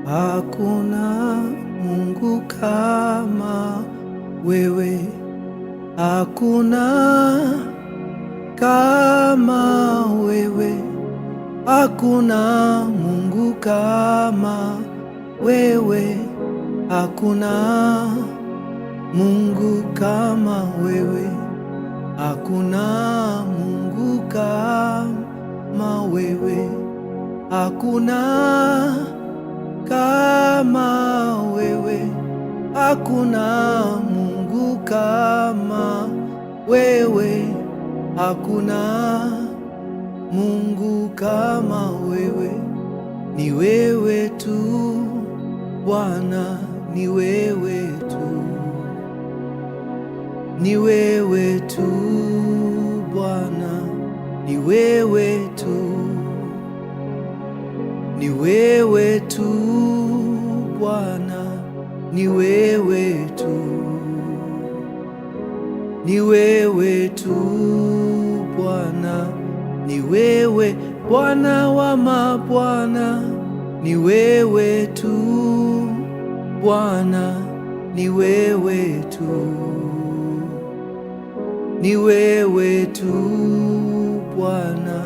hakuna Mungu kama wewe, hakuna kama wewe, hakuna Mungu kama wewe, hakuna Mungu kama wewe, hakuna Mungu kama wewe, hakuna kama wewe, hakuna Mungu kama wewe, hakuna Mungu kama wewe. Ni wewe tu Bwana, ni wewe tu, ni wewe tu Bwana, ni wewe tu, ni wewe tu Bwana, ni wewe tu, ni wewe tu Bwana, ni wewe Bwana wa mabwana, ni wewe tu Bwana, ni wewe tu, ni wewe tu Bwana,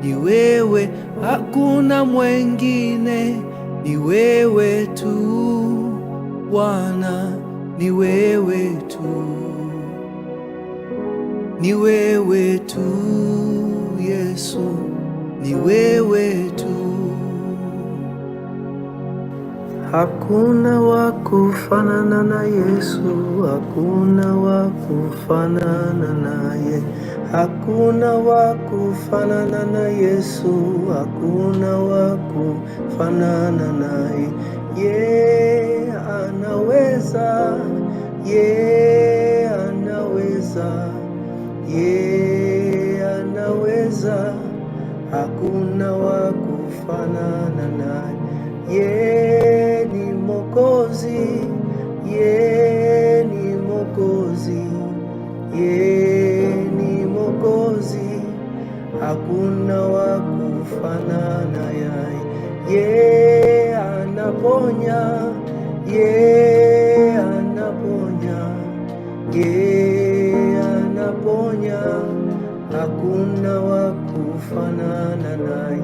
ni wewe, hakuna mwengine, ni wewe tu Bwana, ni wewe tu, ni wewe tu Yesu, ni wewe tu. Hakuna wa kufanana na Yesu, hakuna wa kufanana naye, hakuna wa kufanana na Yesu, hakuna wa kufanana naye. Ye anaweza, ye anaweza, ye anaweza, hakuna wa kufanana naye. Ye ni Mwokozi, ye ni Mwokozi, ye ni Mwokozi, hakuna wa kufanana naye. Ye anaponya, ye anaponya, ye anaponya, hakuna wa kufanana naye.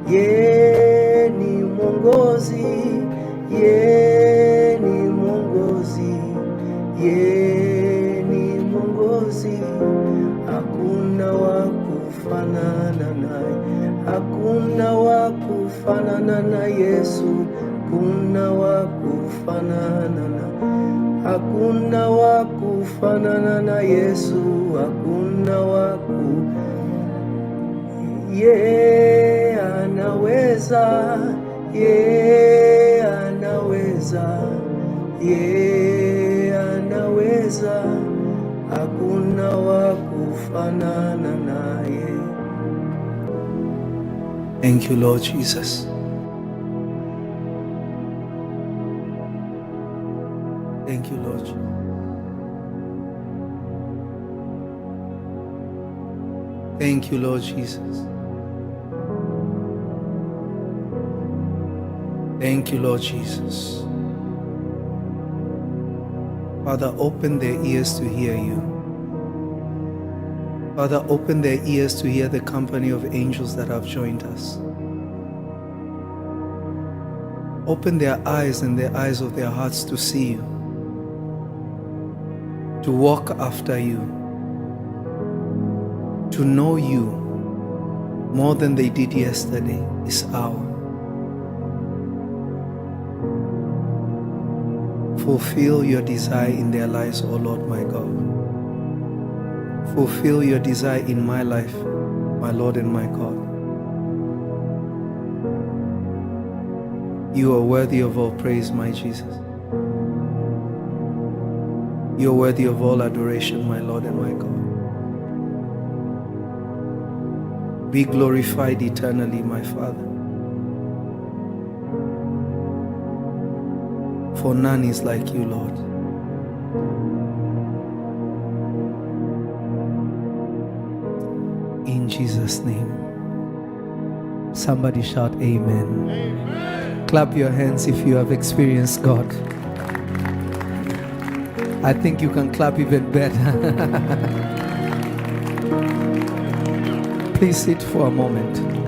Ye ni mwongozi, ye ni mwongozi, ye ni mwongozi, hakuna wa kufanana naye, hakuna wa kufanana na Yesu, kuna wa kufanana na, hakuna wa kufanana na Yesu, hakuna wa ku, ye anaweza, ye anaweza, ye anaweza, hakuna wa kufanana naye. Thank you, Lord Jesus. Thank you, Lord Jesus. Thank you, Lord Jesus. Thank you, Lord Jesus. Father, open their ears to hear you. Father, open their ears to hear the company of angels that have joined us. Open their eyes and the eyes of their hearts to see you, to walk after you, to know you more than they did yesterday this hour. Fulfill your desire in their lives, O Lord my God. Fulfill your desire in my life, my Lord and my God. You are worthy of all praise, my Jesus. You are worthy of all adoration, my Lord and my God. Be glorified eternally, my Father. For none is like you, Lord. In Jesus' name. Somebody shout amen. Amen. Clap your hands if you have experienced God. I think you can clap even better. Please sit for a moment.